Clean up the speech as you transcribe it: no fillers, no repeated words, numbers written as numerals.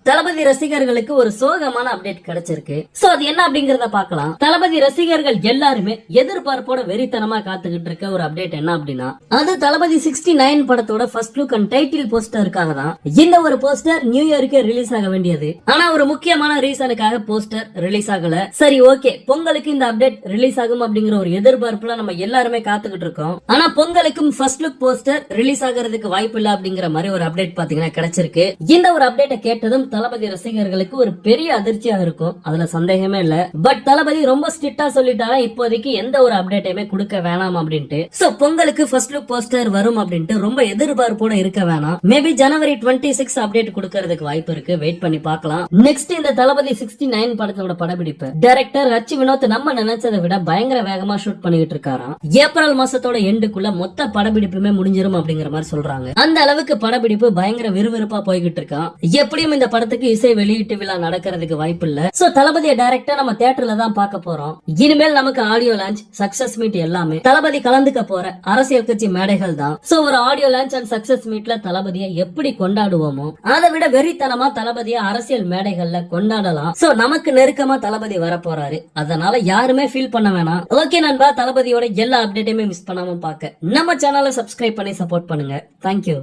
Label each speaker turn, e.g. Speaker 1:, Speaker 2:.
Speaker 1: தளபதி ரசிகர்களுக்கு ஒரு சோகமான அப்டேட் கிடைச்சிருக்கு. சோ அது என்ன அப்படிங்கறத பார்க்கலாம். தளபதி ரசிகர்கள் எல்லாருமே எதிர்பார்ப்போட வெறித்தனமா காத்துக்கிட்டு இருக்க ஒரு அப்டேட் என்ன அப்படின்னா, அது தளபதி 69 படத்தோட ஃபர்ஸ்ட் லுக் அண்ட் டைட்டில் போஸ்டருக்காக தான். இந்த ஒரு போஸ்டர் நியூ இயருக்கு ரிலீஸ் ஆக வேண்டியது. ஆனா ஒரு முக்கியமான ரீசனுக்காக போஸ்டர் ரிலீஸ் ஆகல. சரி ஓகே, பொங்கலுக்கு இந்த அப்டேட் ரிலீஸ் ஆகும் அப்படிங்கிற ஒரு எதிர்பார்ப்புல நம்ம எல்லாருமே காத்துக்கிட்டு இருக்கோம். ஆனா பொங்கலுக்கும் ஃபர்ஸ்ட் லுக் போஸ்டர் ரிலீஸ் ஆகிறதுக்கு வாய்ப்பு இல்ல அப்படிங்கிற மாதிரி ஒரு அப்டேட் பாத்தீங்கன்னா கிடைச்சிருக்கு. இந்த ஒரு அப்டேட்டை கேட்டதும் தளபதி ரசிகர்களுக்கு ஒரு பெரிய அதிர்ச்சியா இருக்கும், அதுல சந்தேகமே இல்ல. பட் தளபதி ரொம்ப ஸ்ட்ரிக்ட்டா சொல்லிட்டாரா இப்போதைக்கு எந்த ஒரு அப்டேட்டையுமே கொடுக்க வேணாம் அப்படின்ட்டு. சோ பொங்கலுக்கு ஃபர்ஸ்ட் லுக் போஸ்டர் வரும் அப்படின்ட்டு ரொம்ப எதிர்பார்ப்போட இருக்க வேணாம். மேபி ஜனவரி 26 அப்டேட் கொடுக்கறதுக்கு வாய்ப்பு இருக்கு, வெயிட் பண்ணி பார்க்கலாம். நெக்ஸ்ட் இந்த தளபதி 69 படத்தோட படப்பிடிப்பு டைரக்டர் ஹச் வினோத் நம்ம நினைச்சதை விட பயங்கர வேகமா ஷூட் பண்ணிட்டு இருக்காராம். ஏப்ரல் மாசத்தோட எண்டுக்குள்ள மொத்த படப்பிடிப்புமே முடிஞ்சிரும் அப்படிங்கிற மாதிரி சொல்றாங்க. அந்த அளவுக்கு படப்பிடிப்பு பயங்கர விறுவிறுப்பா போய்கிட்டு இருக்கான். எப்படியும் இந்த படத்துக்கு இசை வெளியீட்டு விழா நடக்கிறதுக்கு வாய்ப்பு இல்ல. சோ தளபதியை டைரக்டா நம்ம தியேட்டர்ல தான் பார்க்க போறோம். இனிமேல் நமக்கு ஆடியோ லான்ச், சக்சஸ் மீட் எல்லாமே தளபதி கலந்துக்க போற அரசியல் கட்சி மேடைகள் தான். சோ ஒரு ஆடியோ லான்ச் அண்ட் சக்சஸ் மீட்ல தளபதியை எப்படி கொண்டாடுவோமோ அதை விட வெறித்தனமா தளபதியை அரசியல் மேடைகள்ல கொண்டாடலாம். சோ நமக்கு நெருக்கமா தளபதி வர போறாரு, அதனால யாருமே ஃபீல் பண்ண வேணாம். ஓகே நண்பா, தளபதியோட எல்லா அப்டேட்டையுமே மிஸ் பண்ணாம பார்க்க நம்ம சேனலை சப்ஸ்கிரைப் பண்ணி சப்போர்ட் பண்ணுங்க. தேங்க்யூ.